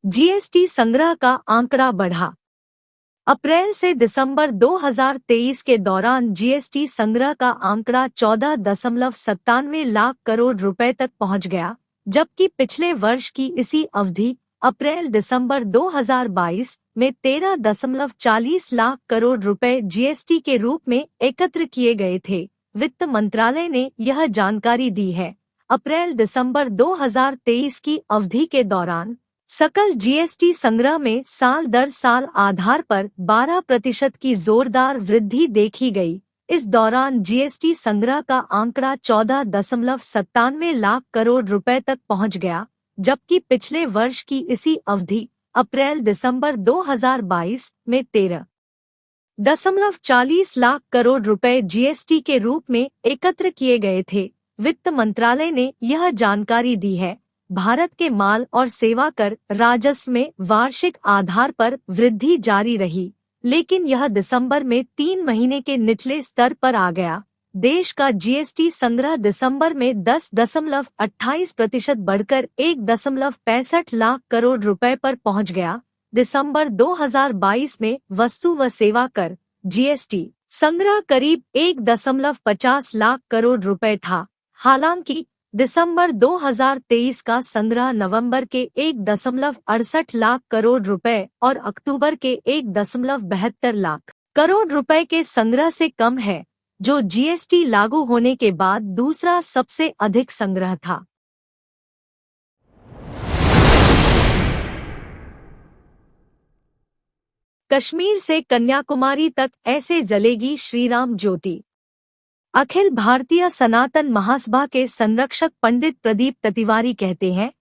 GST संग्रह का आंकड़ा बढ़ा। अप्रैल से दिसंबर 2023 के दौरान जीएसटी संग्रह का आंकड़ा 14.97 लाख करोड़ रुपए तक पहुंच गया, जबकि पिछले वर्ष की इसी अवधि अप्रैल दिसंबर 2022 में 13.40 लाख करोड़ रुपए जीएसटी के रूप में एकत्र किए गए थे। वित्त मंत्रालय ने यह जानकारी दी है। अप्रैल दिसंबर 2023 की अवधि के दौरान सकल जीएसटी संग्रह में साल दर साल आधार पर 12% की जोरदार वृद्धि देखी गई। इस दौरान जीएसटी संग्रह का आंकड़ा 14.97 लाख करोड़ रुपए तक पहुंच गया, जबकि पिछले वर्ष की इसी अवधि अप्रैल दिसंबर 2022 में 13.40 लाख करोड़ रुपए जीएसटी के रूप में एकत्र किए गए थे। वित्त मंत्रालय ने यह जानकारी दी है। भारत के माल और सेवा कर राजस्व में वार्षिक आधार पर वृद्धि जारी रही, लेकिन यह दिसंबर में 3 महीने के निचले स्तर पर आ गया। देश का जीएसटी संग्रह दिसंबर में 10.28% बढ़कर 1.65 लाख करोड़ रुपए पर पहुंच गया। दिसंबर 2022 में वस्तु व सेवा कर जीएसटी संग्रह करीब 1.50 लाख करोड़ रुपए था। हालांकि दिसंबर 2023 का संग्रह नवंबर के 1.68 लाख करोड़ रुपए और अक्टूबर के 1.72 लाख करोड़ रुपए के संग्रह से कम है, जो जीएसटी लागू होने के बाद दूसरा सबसे अधिक संग्रह था। कश्मीर से कन्याकुमारी तक ऐसे जलेगी श्रीराम ज्योति। अखिल भारतीय सनातन महासभा के संरक्षक पंडित प्रदीप तिवारी कहते हैं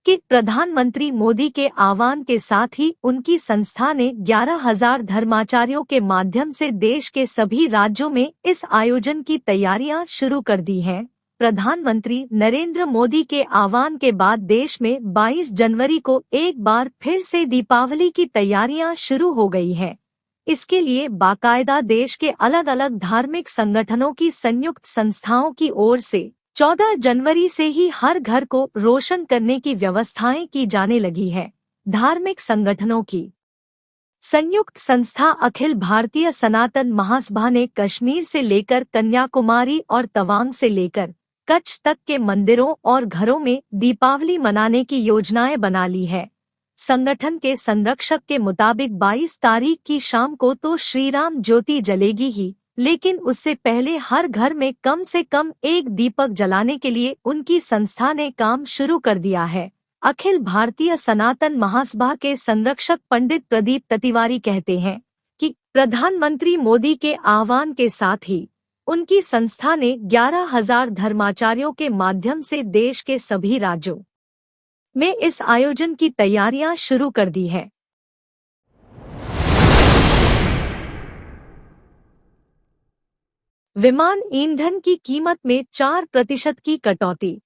कि प्रधानमंत्री मोदी के आह्वान के साथ ही उनकी संस्था ने 11,000 धर्माचार्यों के माध्यम से देश के सभी राज्यों में इस आयोजन की तैयारियां शुरू कर दी हैं। प्रधानमंत्री नरेंद्र मोदी के आह्वान के बाद देश में 22 जनवरी को एक बार फिर से दीपावली की तैयारियां शुरू हो गई हैं। इसके लिए बाकायदा देश के अलग अलग धार्मिक संगठनों की संयुक्त संस्थाओं की ओर से 14 जनवरी से ही हर घर को रोशन करने की व्यवस्थाएं की जाने लगी है। धार्मिक संगठनों की संयुक्त संस्था अखिल भारतीय सनातन महासभा ने कश्मीर से लेकर कन्याकुमारी और तवांग से लेकर कच्छ तक के मंदिरों और घरों में दीपावली मनाने की योजनाएं बना ली है। संगठन के संरक्षक के मुताबिक 22 तारीख की शाम को तो श्रीराम ज्योति जलेगी ही, लेकिन उससे पहले हर घर में कम से कम एक दीपक जलाने के लिए उनकी संस्था ने काम शुरू कर दिया है। अखिल भारतीय सनातन महासभा के संरक्षक पंडित प्रदीप तिवारी कहते हैं कि प्रधानमंत्री मोदी के आह्वान के साथ ही उनकी संस्था ने 11,000 धर्माचार्यों के माध्यम से देश के सभी राज्यों में इस आयोजन की तैयारियां शुरू कर दी है। विमान ईंधन की कीमत में 4% की कटौती।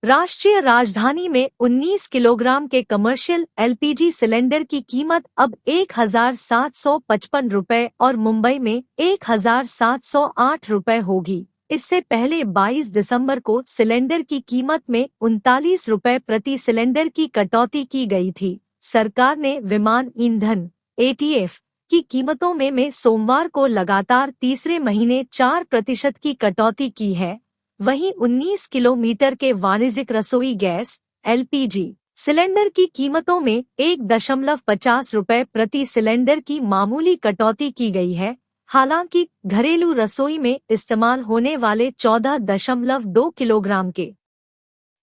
राष्ट्रीय राजधानी में 19 किलोग्राम के कमर्शियल एलपीजी सिलेंडर की कीमत अब 1,755 रुपए और मुंबई में 1,708 रुपए होगी। इससे पहले 22 दिसंबर को सिलेंडर की कीमत में 39 रुपए प्रति सिलेंडर की कटौती की गई थी। सरकार ने विमान ईंधन एटीएफ की कीमतों में सोमवार को लगातार तीसरे महीने 4% की कटौती की है। वहीं 19 किलोमीटर के वाणिज्यिक रसोई गैस एलपीजी सिलेंडर की कीमतों में 1.50 रुपए प्रति सिलेंडर की मामूली कटौती की गई है। हालांकि घरेलू रसोई में इस्तेमाल होने वाले 14.2 किलोग्राम के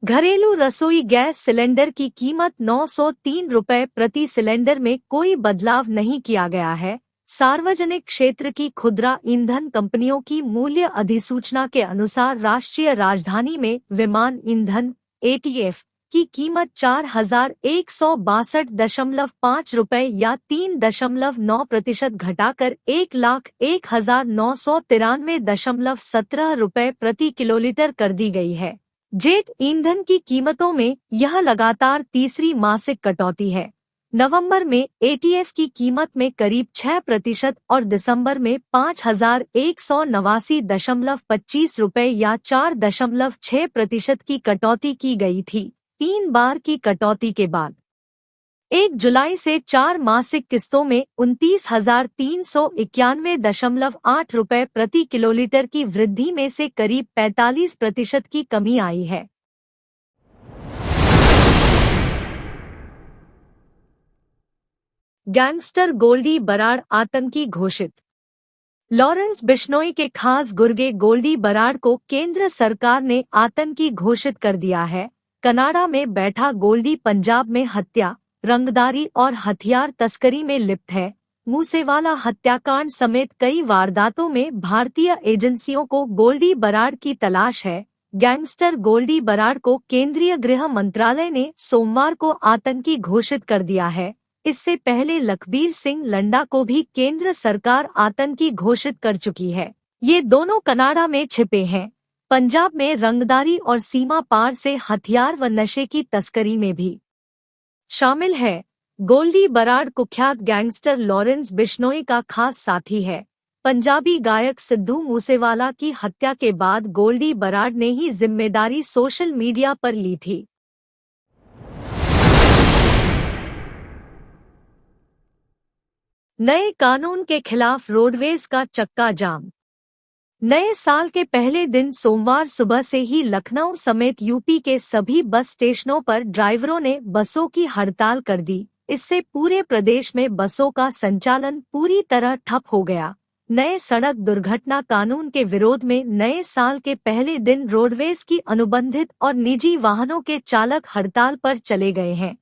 घरेलू रसोई गैस सिलेंडर की कीमत 903 रुपए प्रति सिलेंडर में कोई बदलाव नहीं किया गया है। सार्वजनिक क्षेत्र की खुदरा ईंधन कंपनियों की मूल्य अधिसूचना के अनुसार राष्ट्रीय राजधानी में विमान ईंधन एटीएफ की कीमत 4,162.5 रुपए या 3.9% घटाकर 1,01,993.17 रुपए प्रति किलोलीटर कर दी गई है। जेट ईंधन की कीमतों में यह लगातार तीसरी मासिक कटौती है। नवंबर में एटीएफ की कीमत में करीब 6% और दिसंबर में 5,189.25 रुपए या 4.6% की कटौती की गई थी। 3 बार की कटौती के बाद 1 जुलाई से 4 मासिक किस्तों में 29,391.8 रुपए प्रति किलोलीटर की वृद्धि में से करीब 45% की कमी आई है। गैंगस्टर गोल्डी बराड़ आतंकी घोषित। लॉरेंस बिश्नोई के खास गुर्गे गोल्डी बराड़ को केंद्र सरकार ने आतंकी घोषित कर दिया है। कनाडा में बैठा गोल्डी पंजाब में हत्या, रंगदारी और हथियार तस्करी में लिप्त है। मूसेवाला हत्याकांड समेत कई वारदातों में भारतीय एजेंसियों को गोल्डी बराड़ की तलाश है। गैंगस्टर गोल्डी बराड़ को केंद्रीय गृह मंत्रालय ने सोमवार को आतंकी घोषित कर दिया है। इससे पहले लखबीर सिंह लंडा को भी केंद्र सरकार आतंकी घोषित कर चुकी है। ये दोनों कनाडा में छिपे हैं। पंजाब में रंगदारी और सीमा पार से हथियार व नशे की तस्करी में भी शामिल है। गोल्डी बराड़ कुख्यात गैंगस्टर लॉरेंस बिश्नोई का खास साथी है। पंजाबी गायक सिद्धू मूसेवाला की हत्या के बाद गोल्डी बराड़ ने ही जिम्मेदारी सोशल मीडिया पर ली थी। नए कानून के खिलाफ रोडवेज का चक्का जाम। नए साल के पहले दिन सोमवार सुबह से ही लखनऊ समेत यूपी के सभी बस स्टेशनों पर ड्राइवरों ने बसों की हड़ताल कर दी। इससे पूरे प्रदेश में बसों का संचालन पूरी तरह ठप हो गया। नए सड़क दुर्घटना कानून के विरोध में नए साल के पहले दिन रोडवेज की अनुबंधित और निजी वाहनों के चालक हड़ताल पर चले गए हैं।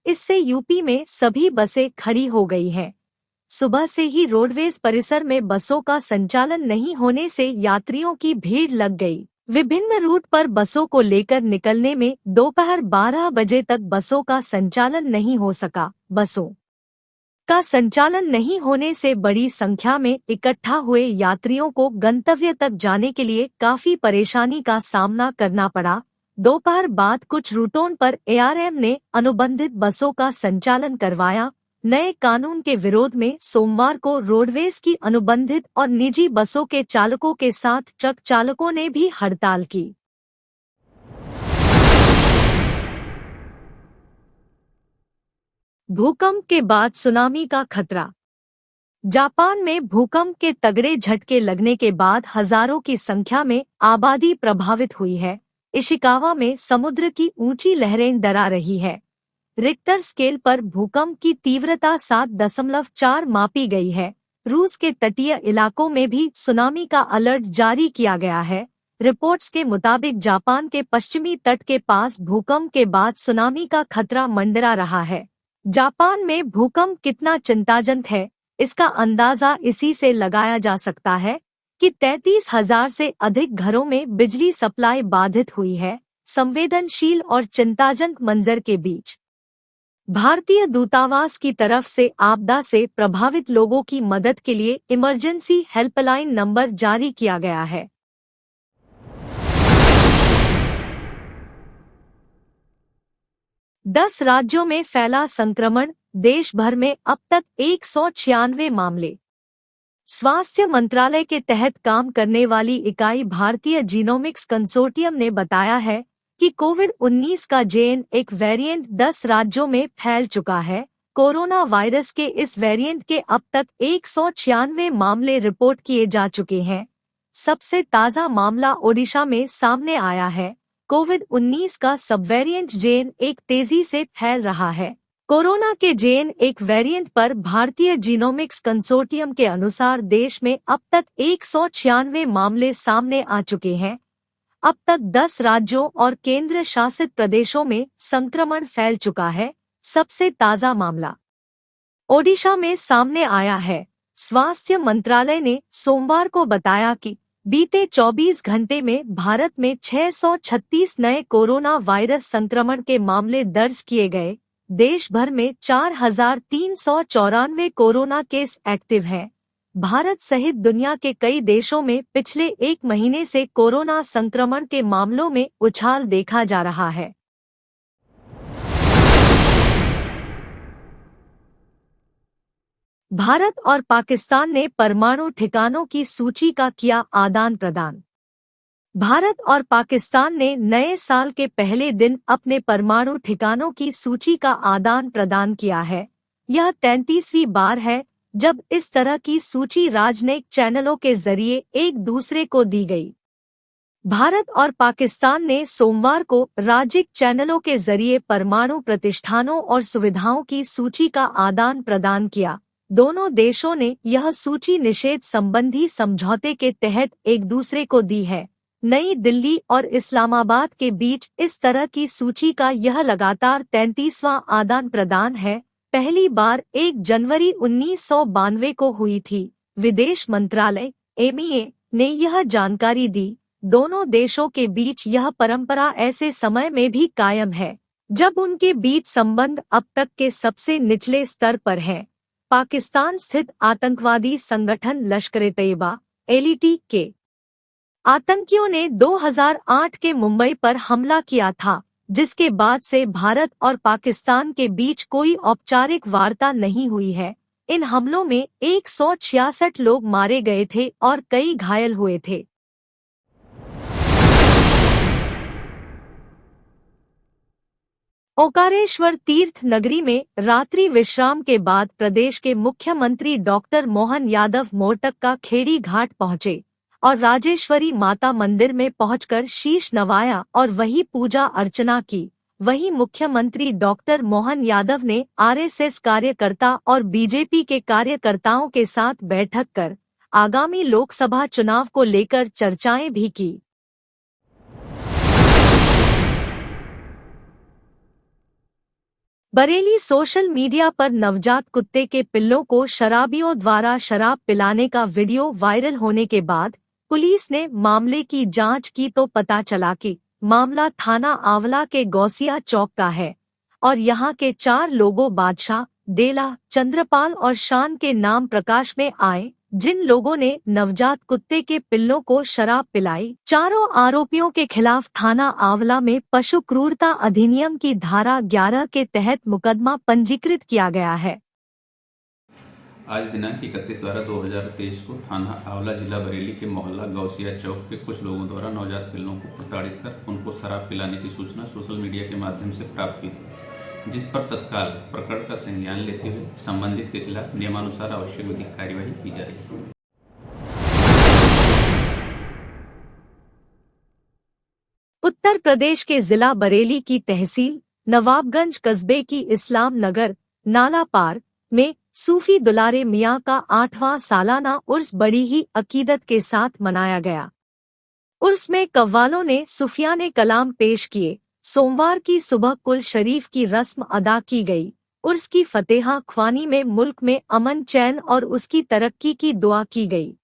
इससे यूपी में सभी बसें खड़ी हो गई हैं। सुबह से ही रोडवेज परिसर में बसों का संचालन नहीं होने से यात्रियों की भीड़ लग गई। विभिन्न रूट पर बसों को लेकर निकलने में दोपहर 12 बजे तक बसों का संचालन नहीं हो सका। बसों का संचालन नहीं होने से बड़ी संख्या में इकट्ठा हुए यात्रियों को गंतव्य तक जाने के लिए काफी परेशानी का सामना करना पड़ा। दोपहर बाद कुछ रूटों पर एआरएम ने अनुबंधित बसों का संचालन करवाया। नए कानून के विरोध में सोमवार को रोडवेज की अनुबंधित और निजी बसों के चालकों के साथ ट्रक चालकों ने भी हड़ताल की। भूकंप के बाद सुनामी का खतरा। जापान में भूकंप के तगड़े झटके लगने के बाद हजारों की संख्या में आबादी प्रभावित हुई है। इशिकावा में समुद्र की ऊंची लहरें डरा रही है। रिक्टर स्केल पर भूकंप की तीव्रता 7.4 मापी गई है। रूस के तटीय इलाकों में भी सुनामी का अलर्ट जारी किया गया है। रिपोर्ट्स के मुताबिक जापान के पश्चिमी तट के पास भूकंप के बाद सुनामी का खतरा मंडरा रहा है। जापान में भूकंप कितना चिंताजनक है, इसका अंदाजा इसी से लगाया जा सकता है कि 33,000 से अधिक घरों में बिजली सप्लाई बाधित हुई है। संवेदनशील और चिंताजनक मंजर के बीच भारतीय दूतावास की तरफ से आपदा से प्रभावित लोगों की मदद के लिए इमरजेंसी हेल्पलाइन नंबर जारी किया गया है। दस राज्यों में फैला संक्रमण, देश भर में अब तक 196 मामले। स्वास्थ्य मंत्रालय के तहत काम करने वाली इकाई भारतीय जीनोमिक्स कंसोर्टियम ने बताया है कि कोविड-19 का JN एक वेरिएंट 10 राज्यों में फैल चुका है। कोरोना वायरस के इस वेरिएंट के अब तक 196 मामले रिपोर्ट किए जा चुके हैं। सबसे ताज़ा मामला ओडिशा में सामने आया है। कोविड-19 का सब वेरिएंट JN एक तेजी से फैल रहा है। कोरोना के JN एक वेरिएंट पर भारतीय जीनोमिक्स कंसोर्टियम के अनुसार देश में अब तक 196 मामले सामने आ चुके हैं। अब तक 10 राज्यों और केंद्र शासित प्रदेशों में संक्रमण फैल चुका है। सबसे ताज़ा मामला ओडिशा में सामने आया है। स्वास्थ्य मंत्रालय ने सोमवार को बताया कि बीते 24 घंटे में भारत में 636 नए कोरोना वायरस संक्रमण के मामले दर्ज किए गए। देश भर में 4,394 कोरोना केस एक्टिव हैं। भारत सहित दुनिया के कई देशों में पिछले एक महीने से कोरोना संक्रमण के मामलों में उछाल देखा जा रहा है। भारत और पाकिस्तान ने परमाणु ठिकानों की सूची का किया आदान प्रदान। भारत और पाकिस्तान ने नए साल के पहले दिन अपने परमाणु ठिकानों की सूची का आदान प्रदान किया है। यह 33वीं बार है जब इस तरह की सूची राजनयिक चैनलों के जरिए एक दूसरे को दी गई। भारत और पाकिस्तान ने सोमवार को राज्यिक चैनलों के जरिए परमाणु प्रतिष्ठानों और सुविधाओं की सूची का आदान प्रदान किया। दोनों देशों ने यह सूची निषेध संबंधी समझौते के तहत एक दूसरे को दी है। नई दिल्ली और इस्लामाबाद के बीच इस तरह की सूची का यह लगातार 33वां आदान प्रदान है। पहली बार 1 जनवरी 1992 को हुई थी। विदेश मंत्रालय (MEA) ने यह जानकारी दी। दोनों देशों के बीच यह परंपरा ऐसे समय में भी कायम है जब उनके बीच संबंध अब तक के सबसे निचले स्तर पर हैं। पाकिस्तान स्थित आतंकवादी संगठन लश्कर-ए-तैयबा (LTT) के आतंकियों ने 2008 के मुंबई पर हमला किया था, जिसके बाद से भारत और पाकिस्तान के बीच कोई औपचारिक वार्ता नहीं हुई है। इन हमलों में 166 लोग मारे गए थे और कई घायल हुए थे। ओंकारेश्वर तीर्थ नगरी में रात्रि विश्राम के बाद प्रदेश के मुख्यमंत्री डॉक्टर मोहन यादव मोरटक का खेड़ी घाट पहुंचे और राजेश्वरी माता मंदिर में पहुंचकर शीश नवाया और वहीं पूजा अर्चना की। वहीं मुख्यमंत्री डॉक्टर मोहन यादव ने RSS कार्यकर्ता और बीजेपी के कार्यकर्ताओं के साथ बैठक कर आगामी लोकसभा चुनाव को लेकर चर्चाएं भी की। बरेली सोशल मीडिया पर नवजात कुत्ते के पिल्लों को शराबियों द्वारा शराब पिलाने का वीडियो वायरल होने के बाद पुलिस ने मामले की जांच की तो पता चला कि मामला थाना आंवला के गौसिया चौक का है और यहां के 4 लोगों बादशाह, देला, चंद्रपाल और शान के नाम प्रकाश में आए, जिन लोगों ने नवजात कुत्ते के पिल्लों को शराब पिलाई। चारों आरोपियों के खिलाफ थाना आंवला में पशु क्रूरता अधिनियम की धारा 11 के तहत मुकदमा पंजीकृत किया गया है। आज दिनांक 31/12/2023 को थाना आंवला जिला बरेली के मोहल्ला गौसिया चौक के कुछ लोगों द्वारा नवजात पिल्लों को प्रताड़ित कर उनको शराब पिलाने की सूचना सोशल मीडिया के माध्यम से प्राप्त हुई थी, जिस पर तत्काल प्रकरण का संज्ञान लेते हुए संबंधित के खिलाफ नियमानुसार आवश्यक विधिक कार्यवाही की जा रही है। उत्तर प्रदेश के जिला बरेली की तहसील नवाबगंज कस्बे की इस्लाम नगर नाला पार में सूफी दुलारे मियां का 8वां सालाना उर्स बड़ी ही अकीदत के साथ मनाया गया। उर्स में कव्वालों ने सूफियाने कलाम पेश किए। सोमवार की सुबह कुल शरीफ की रस्म अदा की गई। उर्स की फतेहा ख्वानी में मुल्क में अमन चैन और उसकी तरक्की की दुआ की गई।